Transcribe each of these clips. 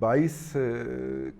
22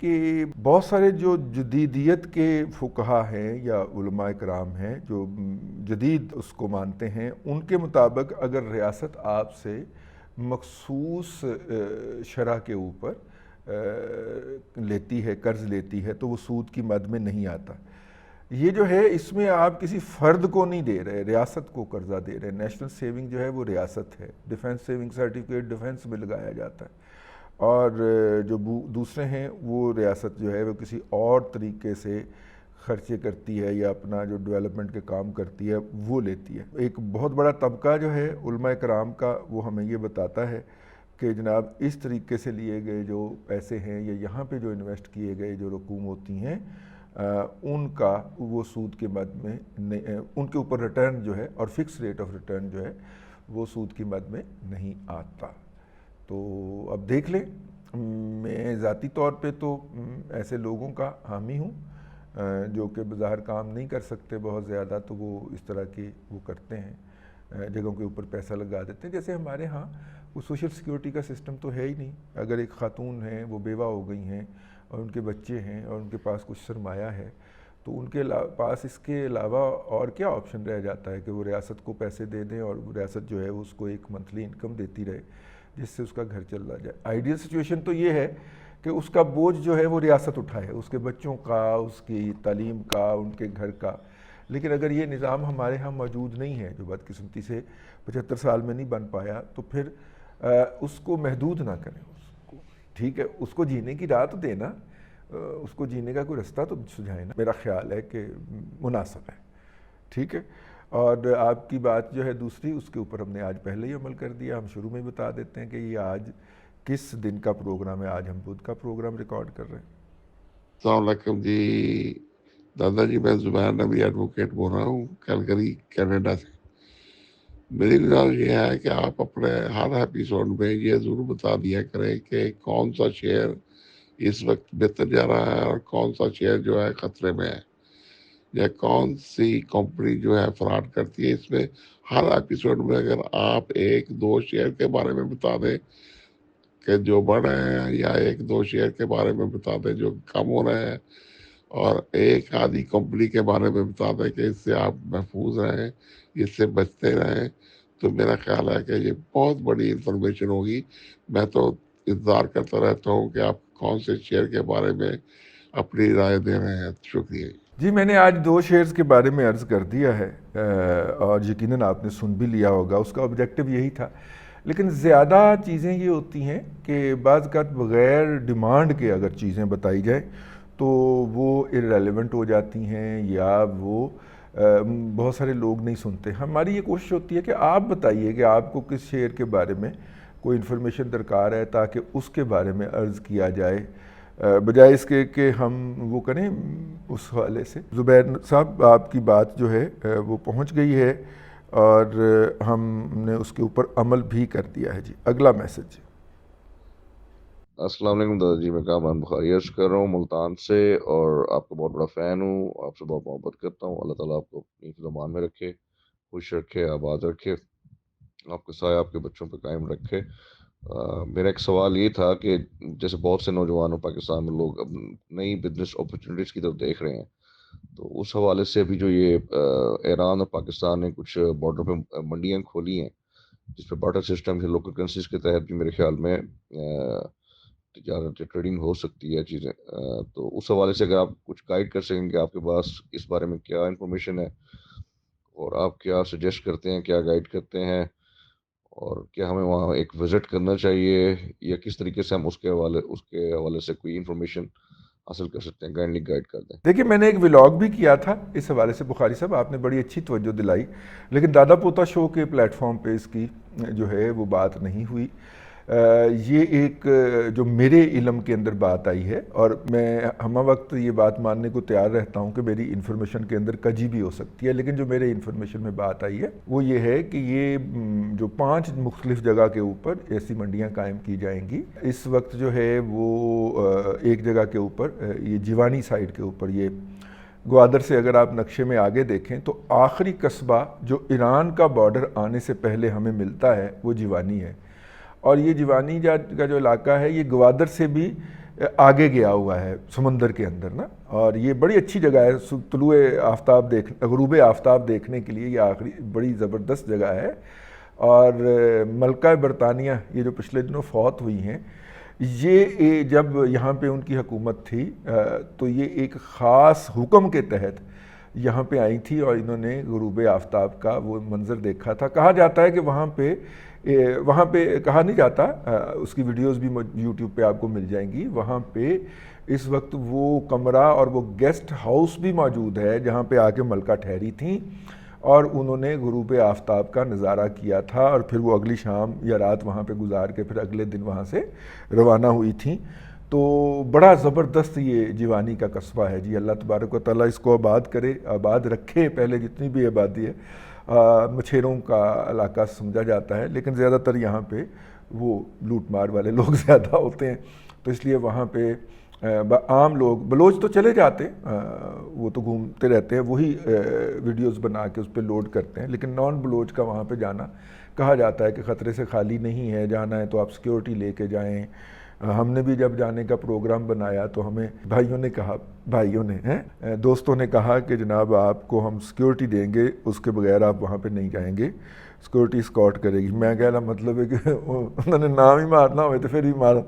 کہ بہت سارے جو جدیدیت کے فقہا ہیں یا علماء کرام ہیں جو جدید اس کو مانتے ہیں، ان کے مطابق اگر ریاست آپ سے مخصوص شرح کے اوپر لیتی ہے، قرض لیتی ہے، تو وہ سود کی مد میں نہیں آتا۔ یہ جو ہے اس میں آپ کسی فرد کو نہیں دے رہے، ریاست کو قرضہ دے رہے۔ نیشنل سیونگ جو ہے وہ ریاست ہے، ڈیفنس سیونگ سرٹیفکیٹ ڈیفنس میں لگایا جاتا ہے، اور جو دوسرے ہیں وہ ریاست جو ہے وہ کسی اور طریقے سے خرچے کرتی ہے یا اپنا جو ڈیولپمنٹ کے کام کرتی ہے وہ لیتی ہے۔ ایک بہت بڑا طبقہ جو ہے علماء کرام کا وہ ہمیں یہ بتاتا ہے کہ جناب اس طریقے سے لیے گئے جو پیسے ہیں یا یہاں پہ جو انویسٹ کیے گئے جو رقوم ہوتی ہیں ان کا وہ سود کے مد میں ان کے اوپر ریٹرن جو ہے اور فکس ریٹ آف ریٹرن جو ہے وہ سود کی مد میں نہیں آتا۔ تو اب دیکھ لیں، میں ذاتی طور پہ تو ایسے لوگوں کا حامی ہوں جو کہ بظاہر کام نہیں کر سکتے بہت زیادہ، تو وہ اس طرح کے وہ کرتے ہیں، جگہوں کے اوپر پیسہ لگا دیتے ہیں۔ جیسے ہمارے ہاں وہ سوشل سیکیورٹی کا سسٹم تو ہے ہی نہیں۔ اگر ایک خاتون ہیں، وہ بیوہ ہو گئی ہیں اور ان کے بچے ہیں اور ان کے پاس کچھ سرمایہ ہے، تو ان کے پاس اس کے علاوہ اور کیا آپشن رہ جاتا ہے کہ وہ ریاست کو پیسے دے دیں اور ریاست جو ہے اس کو ایک منتھلی انکم دیتی رہے جس سے اس کا گھر چل جائے۔ آئیڈیل سچویشن تو یہ ہے کہ اس کا بوجھ جو ہے وہ ریاست اٹھائے، اس کے بچوں کا، اس کی تعلیم کا، ان کے گھر کا۔ لیکن اگر یہ نظام ہمارے ہاں موجود نہیں ہے، جو بدقسمتی سے 75 سال میں نہیں بن پایا، تو پھر اس کو محدود نہ کریں، اس کو ٹھیک ہے، اس کو جینے کی راہ تو دینا، اس کو جینے کا کوئی رستہ تو سجھائے نا۔ میرا خیال ہے کہ مناسب ہے، ٹھیک ہے۔ اور آپ کی بات جو ہے دوسری، اس کے اوپر ہم نے آج پہلے ہی عمل کر دیا۔ ہم شروع میں بتا دیتے ہیں کہ یہ آج کس دن کا پروگرام ہے۔ آج ہم بدھ کا پروگرام ریکارڈ کر رہے ہیں۔ السلام علیکم جی دادا جی، میں زبیر نبی ایڈوکیٹ بول رہا ہوں کیلگری کینیڈا سے۔ میری گزارش یہ ہے کہ آپ اپنے ہر ایپیسوڈ میں یہ ضرور بتا دیا کریں کہ کون سا شیئر اس وقت بہتر جا رہا ہے اور کون سا شیئر جو ہے خطرے میں ہے، یا کون سی کمپنی جو ہے فراڈ کرتی ہے۔ اس میں ہر ایپیسوڈ میں اگر آپ 1-2 شیئر کے بارے میں بتا دیں کہ جو بڑھ رہے ہیں، یا 1-2 شیئر کے بارے میں بتا دیں جو کم ہو رہے ہیں، اور ایک آدھی کمپنی کے بارے میں بتا دیں کہ اس سے آپ محفوظ رہیں، اس سے بچتے رہیں، تو میرا خیال ہے کہ یہ بہت بڑی انفارمیشن ہوگی۔ میں تو انتظار کرتا رہتا ہوں کہ آپ کون سے شیئر کے بارے میں اپنی رائے دے رہے ہیں۔ شکریہ جی، میں نے آج 2 شیئرز کے بارے میں عرض کر دیا ہے، اور یقیناً آپ نے سن بھی لیا ہوگا۔ اس کا آبجیکٹو یہی تھا، لیکن زیادہ چیزیں یہ ہوتی ہیں کہ بعض اوقات بغیر ڈیمانڈ کے اگر چیزیں بتائی جائیں تو وہ ارریلیونٹ ہو جاتی ہیں، یا وہ بہت سارے لوگ نہیں سنتے۔ ہماری یہ کوشش ہوتی ہے کہ آپ بتائیے کہ آپ کو کس شیئر کے بارے میں کوئی انفارمیشن درکار ہے، تاکہ اس کے بارے میں عرض کیا جائے، بجائے اس کے کہ ہم وہ کریں اس حوالے سے۔ زبیر صاحب، آپ کی بات جو ہے وہ پہنچ گئی ہے اور ہم نے اس کے اوپر عمل بھی کر دیا ہے۔ جی، اگلا میسج۔ السلام علیکم دادا جی، میں کامران بخاری عرض کر رہا ہوں ملتان سے، اور آپ کا بہت بڑا فین ہوں، آپ سے بہت محبت کرتا ہوں۔ اللہ تعالیٰ آپ کو اپنی زبان میں رکھے، خوش رکھے، آباد رکھے، آپ کا سایہ آپ کے بچوں پہ قائم رکھے۔ میرا ایک سوال یہ تھا کہ جیسے بہت سے نوجوانوں پاکستان میں لوگ اب نئی بزنس اپرچونیٹیز کی طرف دیکھ رہے ہیں، تو اس حوالے سے ابھی جو یہ ایران اور پاکستان نے کچھ بارڈر پہ منڈیاں کھولی ہیں جس پہ بارٹر سسٹم کے لوکل کرنسیز کے تحت بھی میرے خیال میں تجارت ٹریڈنگ ہو سکتی ہے چیزیں، تو اس حوالے سے اگر آپ کچھ گائیڈ کر سکیں کہ آپ کے پاس اس بارے میں کیا انفارمیشن ہے، اور آپ کیا سجیسٹ کرتے ہیں، کیا گائیڈ کرتے ہیں، اور کیا ہمیں وہاں ایک وزٹ کرنا چاہیے، یا کس طریقے سے ہم اس کے حوالے سے کوئی انفارمیشن حاصل کر سکتے ہیں، کائنڈلی گائیڈ کر دیں۔ دیکھیے، میں نے ایک ولاگ بھی کیا تھا اس حوالے سے، بخاری صاحب آپ نے بڑی اچھی توجہ دلائی، لیکن دادا پوتا شو کے پلیٹ فارم پہ اس کی جو ہے وہ بات نہیں ہوئی۔ یہ ایک جو میرے علم کے اندر بات آئی ہے، اور میں ہمہ وقت یہ بات ماننے کو تیار رہتا ہوں کہ میری انفارمیشن کے اندر کجی بھی ہو سکتی ہے، لیکن جو میرے انفارمیشن میں بات آئی ہے وہ یہ ہے کہ یہ جو 5 مختلف جگہ کے اوپر ایسی منڈیاں قائم کی جائیں گی۔ اس وقت جو ہے وہ ایک جگہ کے اوپر، یہ جیوانی سائڈ کے اوپر، یہ گوادر سے اگر آپ نقشے میں آگے دیکھیں تو آخری قصبہ جو ایران کا بارڈر آنے سے پہلے ہمیں ملتا ہے وہ جیوانی ہے، اور یہ جیوانی کا جو علاقہ ہے یہ گوادر سے بھی آگے گیا ہوا ہے سمندر کے اندر نا، اور یہ بڑی اچھی جگہ ہے طلوع آفتاب غروب آفتاب دیکھنے کے لیے، یہ آخری بڑی زبردست جگہ ہے۔ اور ملکہ برطانیہ یہ جو پچھلے دنوں فوت ہوئی ہیں، یہ جب یہاں پہ ان کی حکومت تھی تو یہ ایک خاص حکم کے تحت یہاں پہ آئی تھی اور انہوں نے غروب آفتاب کا وہ منظر دیکھا تھا۔ کہا جاتا ہے کہ وہاں پہ کہا نہیں جاتا، اس کی ویڈیوز بھی یوٹیوب پہ آپ کو مل جائیں گی، وہاں پہ اس وقت وہ کمرہ اور وہ گیسٹ ہاؤس بھی موجود ہے جہاں پہ آ کے ملکہ ٹھہری تھیں، اور انہوں نے غروب آفتاب کا نظارہ کیا تھا، اور پھر وہ اگلی شام یا رات وہاں پہ گزار کے پھر اگلے دن وہاں سے روانہ ہوئی تھیں۔ تو بڑا زبردست یہ جیوانی کا قصبہ ہے جی، اللہ تبارک و تعالیٰ اس کو آباد کرے، آباد رکھے۔ پہلے جتنی بھی آبادی ہے مچھیروں کا علاقہ سمجھا جاتا ہے، لیکن زیادہ تر یہاں پہ وہ لوٹ مار والے لوگ زیادہ ہوتے ہیں، تو اس لیے وہاں پہ عام لوگ بلوچ تو چلے جاتے ہیں، وہ تو گھومتے رہتے ہیں، وہی ویڈیوز بنا کے اس پہ لوڈ کرتے ہیں، لیکن نان بلوچ کا وہاں پہ جانا کہا جاتا ہے کہ خطرے سے خالی نہیں ہے، جانا ہے تو آپ سیکیورٹی لے کے جائیں۔ ہم نے بھی جب جانے کا پروگرام بنایا تو ہمیں دوستوں نے کہا کہ جناب آپ کو ہم سیکیورٹی دیں گے، اس کے بغیر آپ وہاں پہ نہیں جائیں گے، سیکیورٹی اسکارٹ کرے گی۔ میں کہہ رہا مطلب ہے کہ انہوں نے نام ہی مارنا ہوئے تو پھر بھی مارا،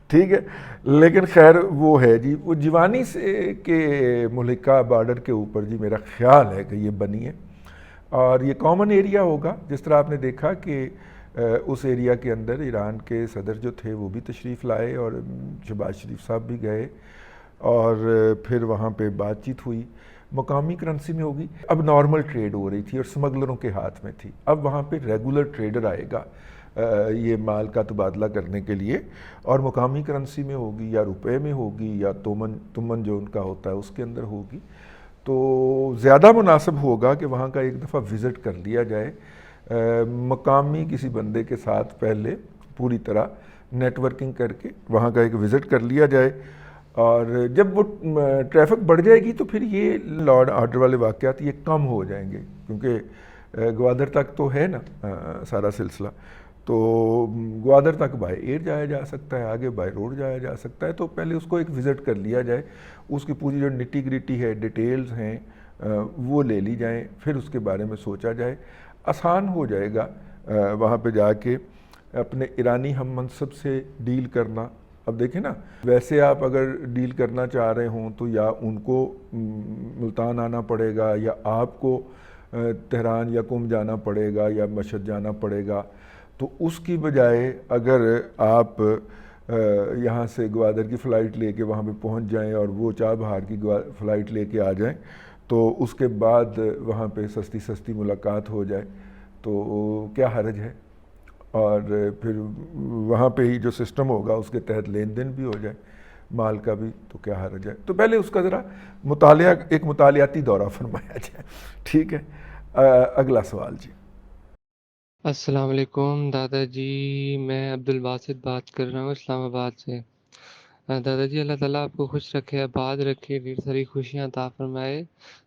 ٹھیک ہے۔ لیکن خیر وہ ہے جی، وہ جیوانی سے کے ملکہ بارڈر کے اوپر جی میرا خیال ہے کہ یہ بنی ہے، اور یہ کامن ایریا ہوگا۔ جس طرح آپ نے دیکھا کہ اس ایریا کے اندر ایران کے صدر جو تھے وہ بھی تشریف لائے، اور شہباز شریف صاحب بھی گئے، اور پھر وہاں پہ بات چیت ہوئی، مقامی کرنسی میں ہوگی۔ اب نارمل ٹریڈ ہو رہی تھی اور سمگلروں کے ہاتھ میں تھی، اب وہاں پہ ریگولر ٹریڈر آئے گا یہ مال کا تبادلہ کرنے کے لیے، اور مقامی کرنسی میں ہوگی یا روپے میں ہوگی یا تمن جو ان کا ہوتا ہے اس کے اندر ہوگی۔ تو زیادہ مناسب ہوگا کہ وہاں کا ایک دفعہ وزٹ کر لیا جائے، مقامی کسی بندے کے ساتھ پہلے پوری طرح نیٹ ورکنگ کر کے وہاں کا ایک وزٹ کر لیا جائے، اور جب وہ ٹریفک بڑھ جائے گی تو پھر یہ لا اینڈ آرڈر والے واقعات یہ کم ہو جائیں گے، کیونکہ گوادر تک تو ہے نا سارا سلسلہ، تو گوادر تک بائی ایئر جایا جا سکتا ہے، آگے بائی روڈ جایا جا سکتا ہے، تو پہلے اس کو ایک وزٹ کر لیا جائے، اس کی پوری جو نٹی گریٹی ہے، ڈیٹیلز ہیں وہ لے لی جائیں، پھر اس کے بارے میں سوچا جائے، آسان ہو جائے گا وہاں پہ جا کے اپنے ایرانی ہم منصب سے ڈیل کرنا۔ اب دیکھیں نا، ویسے آپ اگر ڈیل کرنا چاہ رہے ہوں تو یا ان کو ملتان آنا پڑے گا، یا آپ کو تہران یا قم جانا پڑے گا، یا مشہد جانا پڑے گا، تو اس کی بجائے اگر آپ یہاں سے گوادر کی فلائٹ لے کے وہاں پہ پہنچ جائیں اور وہ چاہ بہار کی فلائٹ لے کے آ جائیں، تو اس کے بعد وہاں پہ سستی ملاقات ہو جائے تو کیا حرج ہے، اور پھر وہاں پہ ہی جو سسٹم ہوگا اس کے تحت لین دین بھی ہو جائے مال کا بھی، تو کیا حرج ہے۔ تو پہلے اس کا ذرا ایک مطالعاتی دورہ فرمایا جائے، ٹھیک ہے۔ اگلا سوال جی۔ السلام علیکم دادا جی، میں عبدالباسط بات کر رہا ہوں اسلام آباد سے۔ دادا جی اللہ تعالیٰ آپ کو خوش رکھے، آباد رکھے، ڈھیر ساری خوشیاں عطا فرمائے۔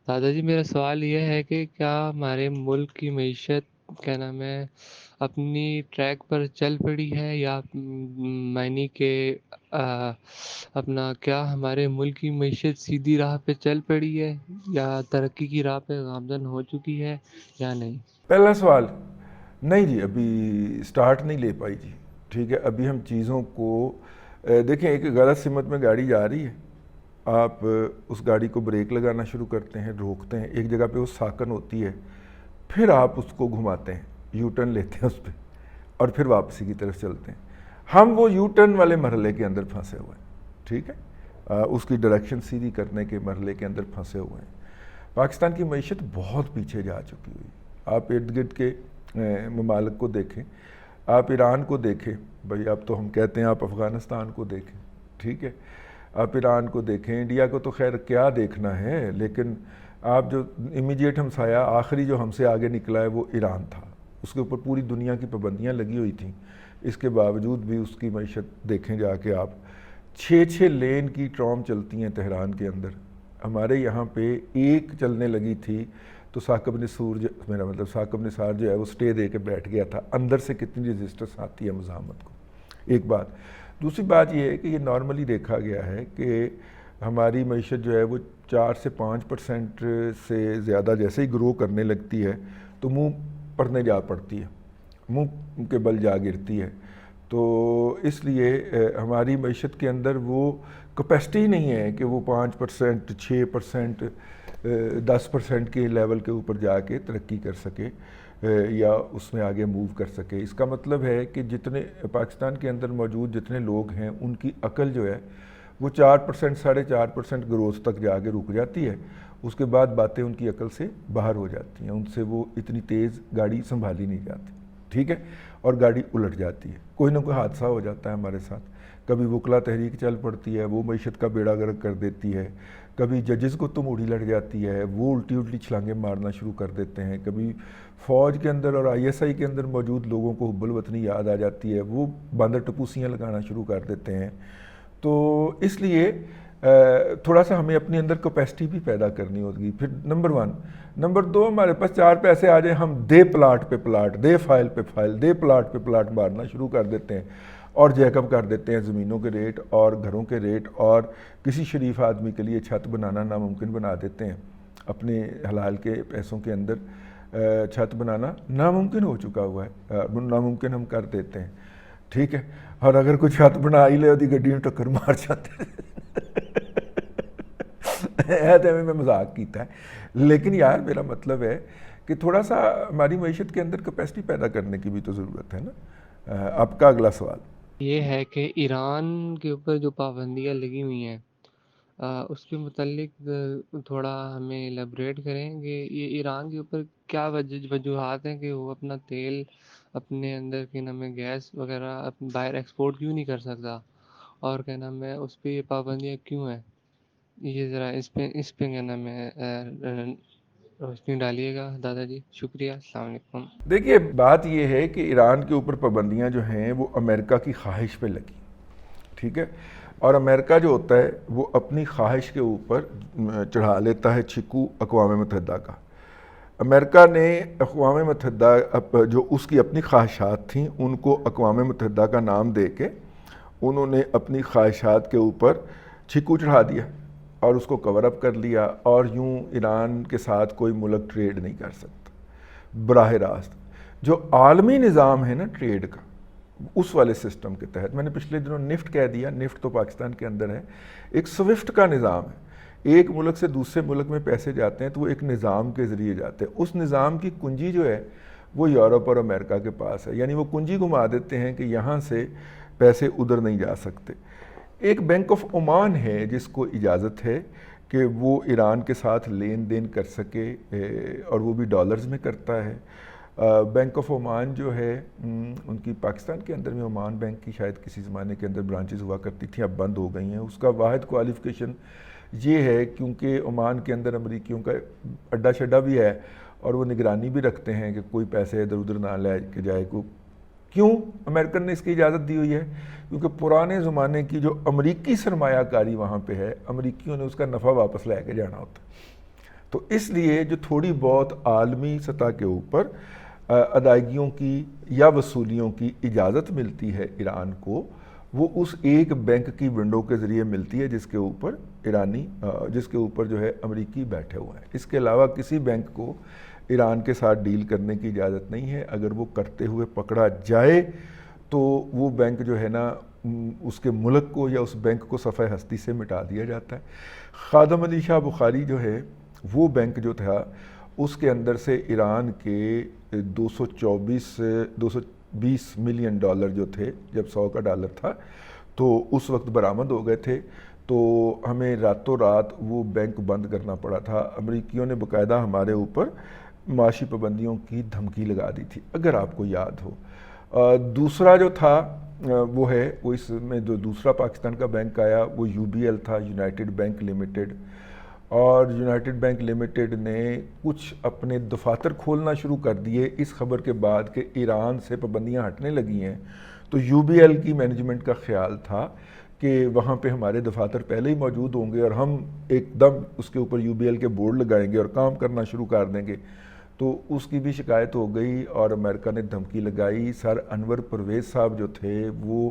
دادا جی میرا سوال یہ ہے کہ کیا ہمارے ملک کی معیشت کیا نام ہے اپنی ٹریک پر چل پڑی ہے، یا معنی کہ اپنا کیا ہمارے ملک کی معیشت سیدھی راہ پہ چل پڑی ہے، یا ترقی کی راہ پہ گامزن ہو چکی ہے یا نہیں؟ پہلا سوال، نہیں جی ابھی سٹارٹ نہیں لے پائی جی، ٹھیک ہے۔ ابھی ہم چیزوں کو دیکھیں، ایک غلط سمت میں گاڑی جا رہی ہے، آپ اس گاڑی کو بریک لگانا شروع کرتے ہیں، روکتے ہیں، ایک جگہ پہ وہ ساکن ہوتی ہے، پھر آپ اس کو گھماتے ہیں، یو ٹرن لیتے ہیں اس پہ، اور پھر واپسی کی طرف چلتے ہیں۔ ہم وہ یو ٹرن والے مرحلے کے اندر پھنسے ہوئے ہیں، ٹھیک ہے، اس کی ڈائریکشن سیدھی کرنے کے مرحلے کے اندر پھنسے ہوئے ہیں۔ پاکستان کی معیشت بہت پیچھے جا چکی ہوئی، آپ ارد گرد کے ممالک کو دیکھیں، آپ ایران کو دیکھیں، بھئی اب تو ہم کہتے ہیں آپ افغانستان کو دیکھیں، ٹھیک ہے، آپ ایران کو دیکھیں، انڈیا کو تو خیر کیا دیکھنا ہے، لیکن آپ جو امیڈیٹ ہمسایہ آخری جو ہم سے آگے نکلا ہے وہ ایران تھا، اس کے اوپر پوری دنیا کی پابندیاں لگی ہوئی تھیں، اس کے باوجود بھی اس کی معیشت دیکھیں جا کے آپ، 6 لین کی ٹرام چلتی ہیں تہران کے اندر، ہمارے یہاں پہ ایک چلنے لگی تھی تو ثاقب نثار جو ہے وہ سٹے دے کے بیٹھ گیا تھا، اندر سے کتنی ریزسٹنس آتی ہے مزاحمت کو، ایک بات۔ دوسری بات یہ ہے کہ یہ نارملی دیکھا گیا ہے کہ ہماری معیشت جو ہے وہ 4 سے 5% سے زیادہ جیسے ہی گرو کرنے لگتی ہے تو منہ پڑنے جا پڑتی ہے، منہ کے بل جا گرتی ہے. تو اس لیے ہماری معیشت کے اندر وہ کیپیسٹی نہیں ہے کہ وہ 5%، 6%، 10% کے لیول کے اوپر جا کے ترقی کر سکے یا اس میں آگے موو کر سکے. اس کا مطلب ہے کہ جتنے پاکستان کے اندر موجود جتنے لوگ ہیں ان کی عقل جو ہے وہ 4%، 4.5% گروتھ تک جا کے رک جاتی ہے. اس کے بعد باتیں ان کی عقل سے باہر ہو جاتی ہیں، ان سے وہ اتنی تیز گاڑی سنبھالی نہیں جاتی، ٹھیک ہے، اور گاڑی الٹ جاتی ہے. کوئی نہ کوئی حادثہ ہو جاتا ہے ہمارے ساتھ. کبھی وکلا تحریک چل پڑتی ہے، وہ معیشت کا بیڑا گرک کر دیتی ہے. کبھی ججز کو تو موڑی لڑ جاتی ہے، وہ الٹی چھلانگیں مارنا شروع کر دیتے ہیں. کبھی فوج کے اندر اور ISI کے اندر موجود لوگوں کو حب الوطنی یاد آ جاتی ہے، وہ باندر ٹپوسیاں لگانا شروع کر دیتے ہیں. تو اس لیے تھوڑا سا ہمیں اپنے اندر کیپیسٹی بھی پیدا کرنی ہوگی. پھر نمبر 1. نمبر 2، ہمارے پاس 4 پیسے آ جائیں، ہم دے پلاٹ پہ پلاٹ، دے فائل پہ فائل، دے پلاٹ پہ پلاٹ مارنا شروع کر دیتے ہیں اور جیکب کر دیتے ہیں زمینوں کے ریٹ اور گھروں کے ریٹ، اور کسی شریف آدمی کے لیے چھت بنانا ناممکن بنا دیتے ہیں. اپنے حلال کے پیسوں کے اندر چھت بنانا ناممکن ہو چکا ہوا ہے، ناممکن ہم کر دیتے ہیں، ٹھیک ہے. اور اگر کوئی چھت بنا ہی لے ہوتی گڈی میں ٹکر مار جاتے میں مذاق کیتا ہے. لیکن یار میرا مطلب ہے کہ تھوڑا سا ہماری معیشت کے اندر کیپیسٹی پیدا کرنے کی بھی تو ضرورت ہے نا. آپ کا اگلا سوال یہ ہے کہ ایران کے اوپر جو پابندیاں لگی ہوئی ہیں اس کے متعلق تھوڑا ہمیں ایلیبریٹ کریں کہ یہ ایران کے اوپر کیا وجوہات ہیں کہ وہ اپنا تیل اپنے اندر کے نام ہے گیس وغیرہ باہر ایکسپورٹ کیوں نہیں کر سکتا، اور کیا نام ہے اس پہ یہ پابندیاں کیوں ہیں. یہ ذرا اس پہ کیا نام ہے روشنی ڈالیے گا دادا جی. شکریہ، السلام علیکم. دیکھیے بات یہ ہے کہ ایران کے اوپر پابندیاں جو ہیں وہ امریکہ کی خواہش پہ لگی، ٹھیک ہے. اور امریکہ جو ہوتا ہے وہ اپنی خواہش کے اوپر چڑھا لیتا ہے چھکو اقوام متحدہ کا. امریکہ نے اقوام متحدہ جو اس کی اپنی خواہشات تھیں ان کو اقوام متحدہ کا نام دے کے انہوں نے اپنی خواہشات کے اوپر چھکو چڑھا دیا اور اس کو کور اپ کر لیا، اور یوں ایران کے ساتھ کوئی ملک ٹریڈ نہیں کر سکتا براہ راست. جو عالمی نظام ہے نا ٹریڈ کا، اس والے سسٹم کے تحت، میں نے پچھلے دنوں نفٹ کہہ دیا، نفٹ تو پاکستان کے اندر ہے، ایک سوفٹ کا نظام ہے. ایک ملک سے دوسرے ملک میں پیسے جاتے ہیں تو وہ ایک نظام کے ذریعے جاتے ہیں. اس نظام کی کنجی جو ہے وہ یورپ اور امریکہ کے پاس ہے، یعنی وہ کنجی گھما دیتے ہیں کہ یہاں سے پیسے ادھر نہیں جا سکتے. ایک بینک آف عمان ہے جس کو اجازت ہے کہ وہ ایران کے ساتھ لین دین کر سکے، اور وہ بھی ڈالرز میں کرتا ہے. بینک آف عمان جو ہے ان کی پاکستان کے اندر میں عمان بینک کی شاید کسی زمانے کے اندر برانچز ہوا کرتی تھیں، اب بند ہو گئی ہیں. اس کا واحد کوالیفیکیشن یہ ہے کیونکہ عمان کے اندر امریکیوں کا اڈا شڈا بھی ہے اور وہ نگرانی بھی رکھتے ہیں کہ کوئی پیسے ادھر ادھر نہ لے کے جائے. کو کیوں امریکن نے اس کی اجازت دی ہوئی ہے؟ کیونکہ پرانے زمانے کی جو امریکی سرمایہ کاری وہاں پہ ہے، امریکیوں نے اس کا نفع واپس لے کے جانا ہوتا ہے. تو اس لیے جو تھوڑی بہت عالمی سطح کے اوپر ادائیگیوں کی یا وصولیوں کی اجازت ملتی ہے ایران کو، وہ اس ایک بینک کی ونڈو کے ذریعے ملتی ہے جس کے اوپر جو ہے امریکی بیٹھے ہوئے ہیں. اس کے علاوہ کسی بینک کو ایران کے ساتھ ڈیل کرنے کی اجازت نہیں ہے. اگر وہ کرتے ہوئے پکڑا جائے تو وہ بینک جو ہے نا اس کے ملک کو یا اس بینک کو صفحہ ہستی سے مٹا دیا جاتا ہے. خادم علی شاہ بخاری جو ہے وہ بینک جو تھا اس کے اندر سے ایران کے 220 ملین ڈالر جو تھے، جب 100 کا ڈالر تھا تو اس وقت برآمد ہو گئے تھے. تو ہمیں راتوں رات وہ بینک بند کرنا پڑا تھا. امریکیوں نے باقاعدہ ہمارے اوپر معاشی پابندیوں کی دھمکی لگا دی تھی، اگر آپ کو یاد ہو. دوسرا جو تھا وہ ہے، وہ اس میں جو دوسرا پاکستان کا بینک آیا وہ UBL تھا، یونائٹڈ بینک لمیٹڈ. اور یونائٹڈ بینک لمیٹڈ نے کچھ اپنے دفاتر کھولنا شروع کر دیے اس خبر کے بعد کہ ایران سے پابندیاں ہٹنے لگی ہیں. تو UBL کی مینجمنٹ کا خیال تھا کہ وہاں پہ ہمارے دفاتر پہلے ہی موجود ہوں گے اور ہم ایک دم اس کے اوپر UBL کے بورڈ لگائیں گے اور کام کرنا شروع کر دیں گے. تو اس کی بھی شکایت ہو گئی اور امریکہ نے دھمکی لگائی. سر انور پرویز صاحب جو تھے وہ